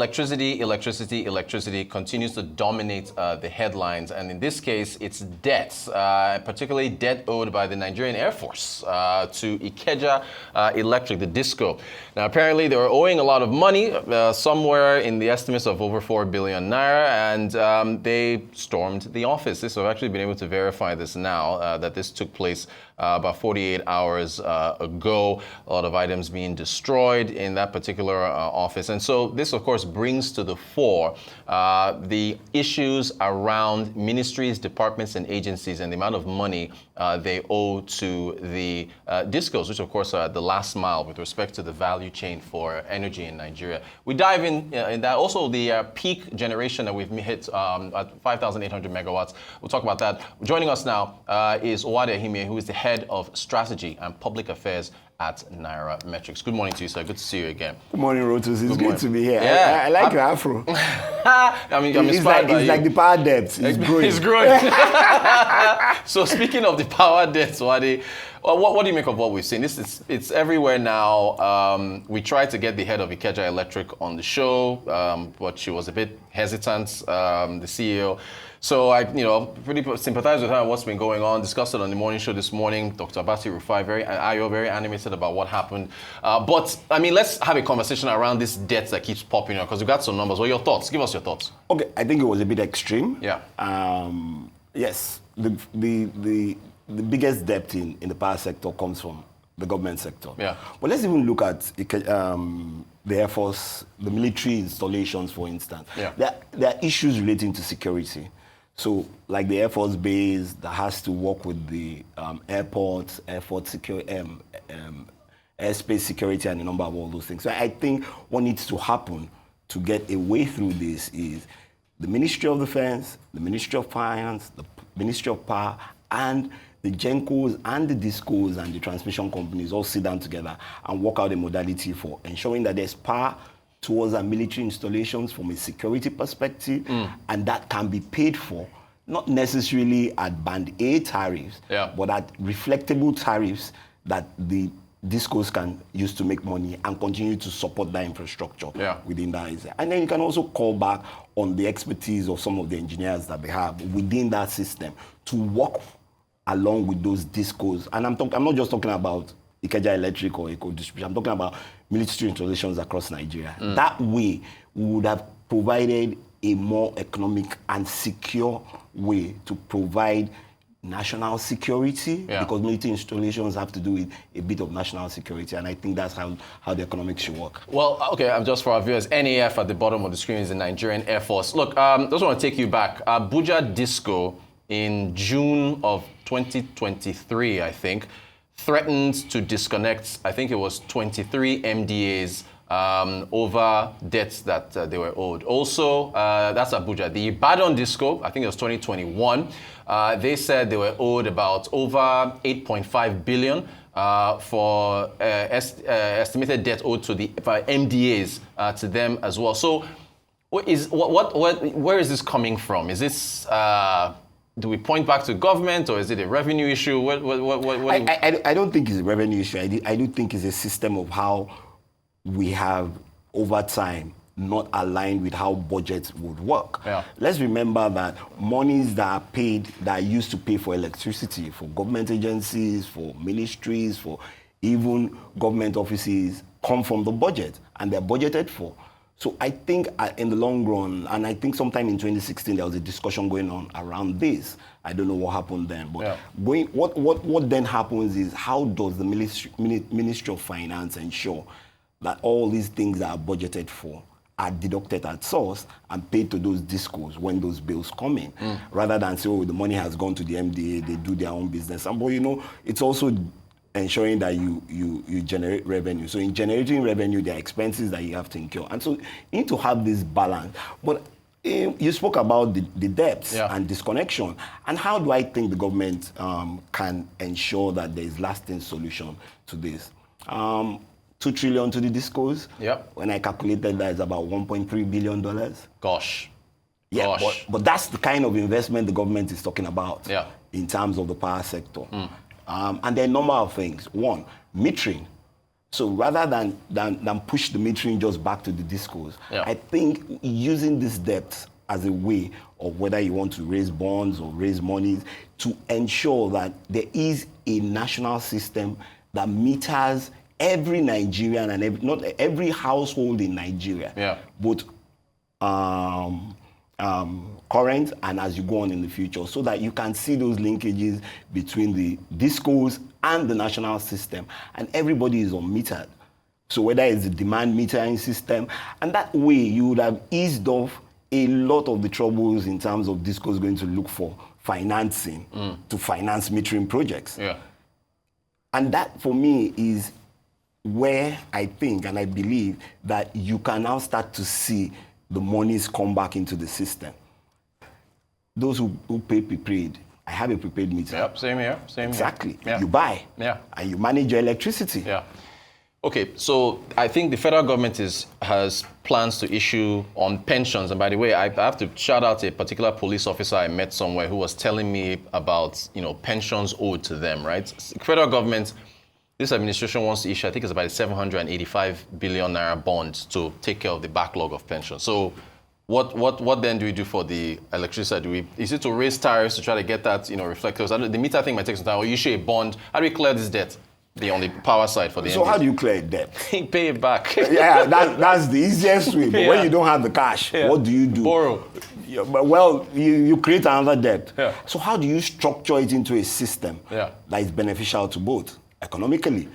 electricity continues to dominate the headlines. And in this case, it's debts, particularly debt owed by the Nigerian Air Force to Ikeja Electric, the Disco. Now, apparently, they were owing a lot of money, somewhere in the estimates of over 4 billion naira, and they stormed the office. I've actually been able to verify this now, that this took place about 48 hours ago. A lot of items being destroyed in that particular office. And so this, of course, brings to the fore the issues around ministries, departments, and agencies and the amount of money they owe to the discos, which, of course, are the last mile with respect to the value chain for energy in Nigeria. We dive in that. Also, the peak generation that we've hit at 5,800 megawatts. We'll talk about that. Joining us now is Uade Ahimie, who is the head of strategy and public affairs at Nairametrics. Good morning to you, sir. Good to see you again. Good morning, Rotus. It's good to be here. Yeah. I like your afro. I'm it's like the power depth. It's growing. It's growing. So speaking of the power debts, Wade, what do you make of what we've seen? It's everywhere now. We tried to get the head of Ikeja Electric on the show, but she was a bit hesitant, the CEO. So I, pretty sympathize with her and what's been going on. Discussed it on the morning show this morning. Dr. Abasi Rufai, very animated about what happened. But I mean, let's have a conversation around this debt that keeps popping up because we've got some numbers. What are your thoughts? Give us your thoughts. Okay, I think it was a bit extreme. Yeah. Yes, the biggest debt in the power sector comes from the government sector. Yeah. But let's even look at the Air Force, the military installations, for instance. Yeah. There are issues relating to security. So, like the Air Force base that has to work with the airports, airspace security, and a number of all those things. So I think what needs to happen to get a way through this is the Ministry of Defense, the Ministry of Finance, the Ministry of Power, and the GENCOs and the DISCOs and the transmission companies all sit down together and work out a modality for ensuring that there's power towards our military installations from a security perspective, and that can be paid for, not necessarily at band A tariffs, but at reflectable tariffs that the discos can use to make money and continue to support that infrastructure within that. And then you can also call back on the expertise of some of the engineers that they have within that system to work along with those discos. And I'm not just talking about Ikeja Electric or Eco Distribution. I'm talking about military installations across Nigeria. That way, we would have provided a more economic and secure way to provide national security, because military installations have to do with a bit of national security, and I think that's how the economics should work. Well, okay, just for our viewers, NAF at the bottom of the screen is the Nigerian Air Force. Look, I just want to take you back. Abuja Disco in June of 2023, I think, threatened to disconnect, I think it was 23 MDAs over debts that they were owed. Also, that's Abuja. The Ibadan Disco, I think it was 2021, they said they were owed about over 8.5 billion for estimated debt owed to the MDAs to them as well. So where is this coming from? Is this... do we point back to government, or is it a revenue issue? I don't think it's a revenue issue. I do think it's a system of how we have, over time, not aligned with how budgets would work. Let's remember that monies that are paid, that are used to pay for electricity, for government agencies, for ministries, for even government offices, come from the budget, and they're budgeted for. So I think in the long run, and I think sometime in 2016 there was a discussion going on around this. I don't know what happened then, but what then happens is, how does the Ministry of Finance ensure that all these things that are budgeted for are deducted at source and paid to those discos when those bills come in, rather than say, oh, the money has gone to the MDA, they do their own business. And but it's also ensuring that you generate revenue. So in generating revenue, there are expenses that you have to incur. And so you need to have this balance. But you spoke about the debts and disconnection. And how do I think the government can ensure that there is lasting solution to this? 2 trillion to the discos. When I calculated that, it's about $1.3 billion. Gosh. Yeah, but that's the kind of investment the government is talking about in terms of the power sector. And there are a number of things. One, metering. So rather than push the metering just back to the discos, I think using this debt as a way of whether you want to raise bonds or raise monies to ensure that there is a national system that meters every Nigerian and not every household in Nigeria, both current and as you go on in the future, so that you can see those linkages between the discos and the national system, and everybody is unmetered. So whether it's the demand metering system, and that way you would have eased off a lot of the troubles in terms of discos going to look for financing to finance metering projects. And that for me is where I think and I believe that you can now start to see the monies come back into the system. Those who pay prepaid, I have a prepaid meter. Yep, same here, same exactly. here. You buy, and you manage your electricity. Okay, so I think the federal government has plans to issue on pensions. And by the way, I have to shout out a particular police officer I met somewhere who was telling me about, pensions owed to them, right? The federal government, this administration wants to issue, I think it's about a 785 billion naira bond to take care of the backlog of pensions. So what then do we do for the electricity? Is it to raise tariffs to try to get that, reflected? The meter thing might take some time. Or you issue a bond. How do we clear this debt? On the power side for the So how do you clear debt? Pay it back. That's the easiest way. But when you don't have the cash, what do you do? Borrow. Well, you create another debt. So how do you structure it into a system that is beneficial to both economically?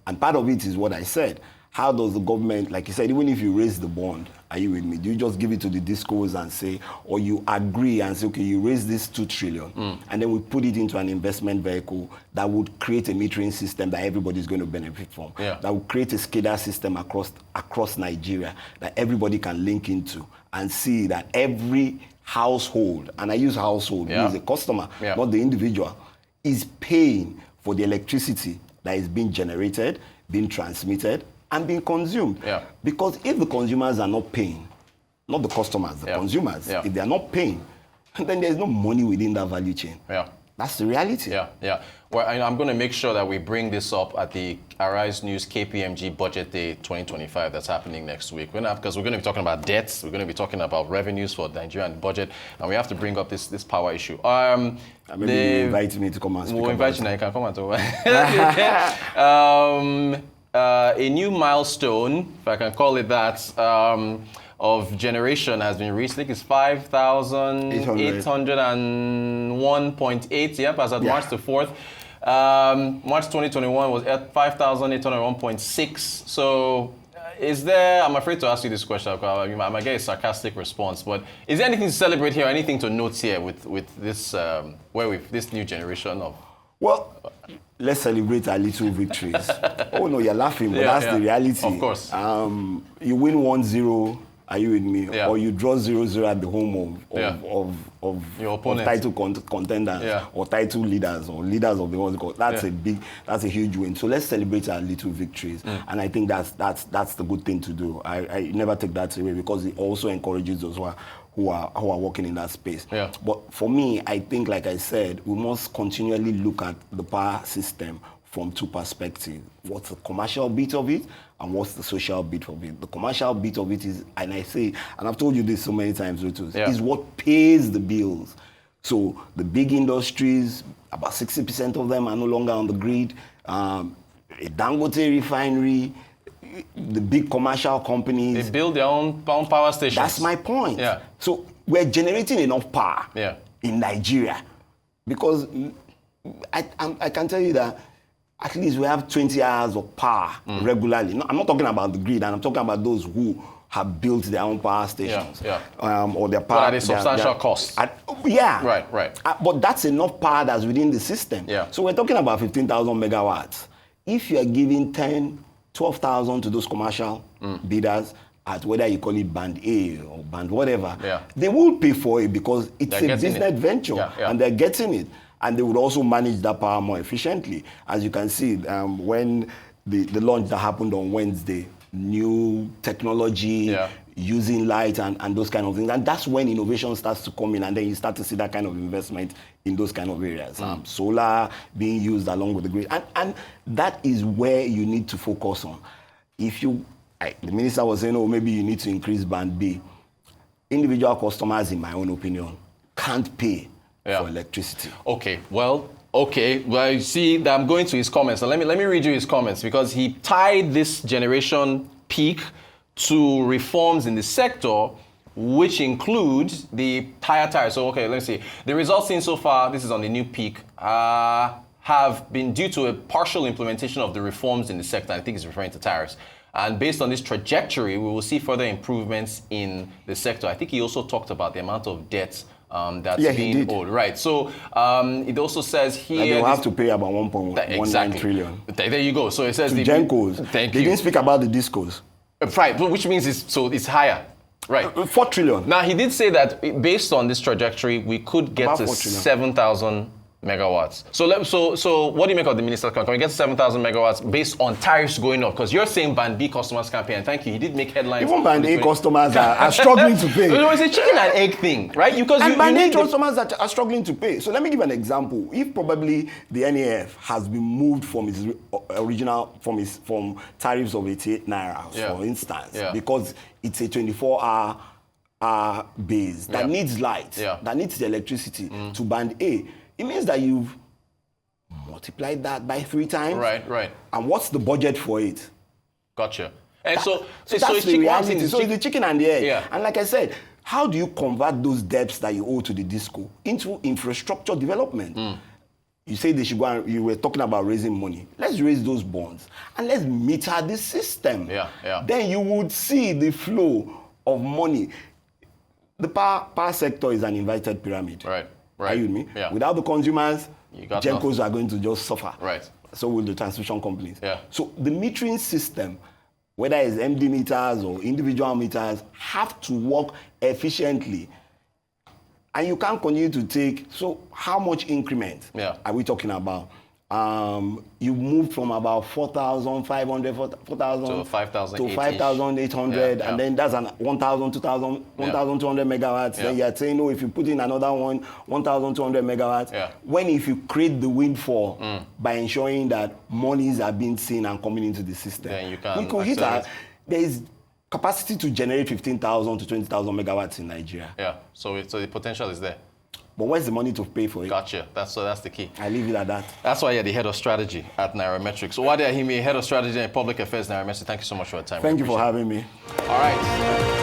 And part of it is what I said. How does the government, like you said, even if you raise the bond, are you with me? Do you just give it to the discos and say, or you agree and say, okay, you raise this 2 trillion, and then we put it into an investment vehicle that would create a metering system that everybody is going to benefit from, that would create a SCADA system across Nigeria that everybody can link into and see that every household, and I use household, who is a customer, not the individual, is paying for the electricity that is being generated, being transmitted, and being consumed. Because if the consumers are not paying, not the customers, the consumers, if they are not paying, then there's no money within that value chain. That's the reality. Well, I'm going to make sure that we bring this up at the Arise News KPMG Budget Day 2025 that's happening next week. Because we're going to be talking about debts, we're going to be talking about revenues for the Nigerian budget, and we have to bring up this power issue. Maybe you invite me to come and speak. We'll invite you now. You can come and talk. A new milestone, if I can call it that, of generation has been reached. I think it's 5,801.8. Yep, as at March the 4th. March 2021 was at 5,801.6. So is there, I'm afraid to ask you this question, I might get a sarcastic response, but is there anything to celebrate here, anything to note here with this, this new generation of? Well, let's celebrate our little victories. Oh no, you're laughing, but that's the reality. Of course. You win 1-0, are you with me? Or you draw 0-0 at the home of your opponent, title contenders or title leaders or leaders of the ones. That's that's a huge win. So let's celebrate our little victories, and I think that's the good thing to do. I never take that away because it also encourages those who are working in that space. But for me, I think, like I said, we must continually look at the power system from 2 perspectives. What's the commercial bit of it and what's the social bit of it? The commercial bit of it is, and I say, and I've told you this so many times, is what pays the bills. So the big industries, about 60% of them are no longer on the grid. A Dangote refinery, the big commercial companies. They build their own power stations. That's my point. So we're generating enough power in Nigeria because I can tell you that at least we have 20 hours of power regularly. No, I'm not talking about the grid, and I'm talking about those who have built their own power stations. Or their power. But at a substantial cost. Right. But that's enough power that's within the system. So we're talking about 15,000 megawatts. If you are giving 10, 12,000 to those commercial bidders at whether you call it band A or band whatever, they will pay for it because it's a business venture and they're getting it. And they would also manage that power more efficiently. As you can see, when the launch that happened on Wednesday, new technology, using light and those kind of things. And that's when innovation starts to come in, and then you start to see that kind of investment in those kind of areas. Solar being used along with the grid. And that is where you need to focus on. If you, the minister was saying, oh, maybe you need to increase band B. Individual customers, in my own opinion, can't pay for electricity. Okay, well, you see that I'm going to his comments. So let me read you his comments, because he tied this generation peak to reforms in the sector, which include the higher tariff. So, okay, let's see. The results seen so far, this is on the new peak, have been due to a partial implementation of the reforms in the sector. I think he's referring to tariffs. And based on this trajectory, we will see further improvements in the sector. I think he also talked about the amount of debt that's being owed. Right. So it also says here... Like they'll have to pay about 1.19 trillion. There you go. So it says... To Gencos. Thank you. They didn't speak about the discos. Right, which means it's higher. Right. 4 trillion. Now, he did say that based on this trajectory, we could get to 7,000 megawatts. So what do you make of the minister's comment? Can we get 7,000 megawatts based on tariffs going up? Because you're saying Band B customers can't pay, and thank you, he did make headlines. Even Band A customers are struggling to pay. It's a chicken and egg thing, right? Because Band A customers are struggling to pay. So let me give an example. If probably the NAF has been moved from its original, from tariffs of 88 naira, for instance, because it's a 24-hour base that needs light, that needs the electricity to Band A, it means that you've multiplied that by 3 times. Right. And what's the budget for it? Gotcha. And so that's the reality. So it's the chicken and the egg. Yeah. And like I said, how do you convert those debts that you owe to the disco into infrastructure development? You say they should go, and you were talking about raising money. Let's raise those bonds and let's meter the system. Then you would see the flow of money. The power sector is an inverted pyramid. Right. Are you with me? Without the consumers, Gencos are going to just suffer. Right. So will the transmission companies. Yeah. So the metering system, whether it's MD meters or individual meters, have to work efficiently. And you can't continue to take, so how much increment are we talking about? You moved from about 4,500, 4,000 to 5,000 to 5,800, and then that's an 1,000, 2,000, 1,200 megawatts. Then you're saying, oh, if you put in another 1,200 megawatts, when if you create the windfall by ensuring that monies are being seen and coming into the system, then you can we could hit there is capacity to generate 15,000 to 20,000 megawatts in Nigeria. So the potential is there. But where's the money to pay for it? Gotcha. That's the key. I leave it at that. That's why you're the head of strategy at Nairametrics. Uade Ahimie, head of strategy and public affairs, Nairametrics. Thank you so much for your time. Thank you for having me. All right.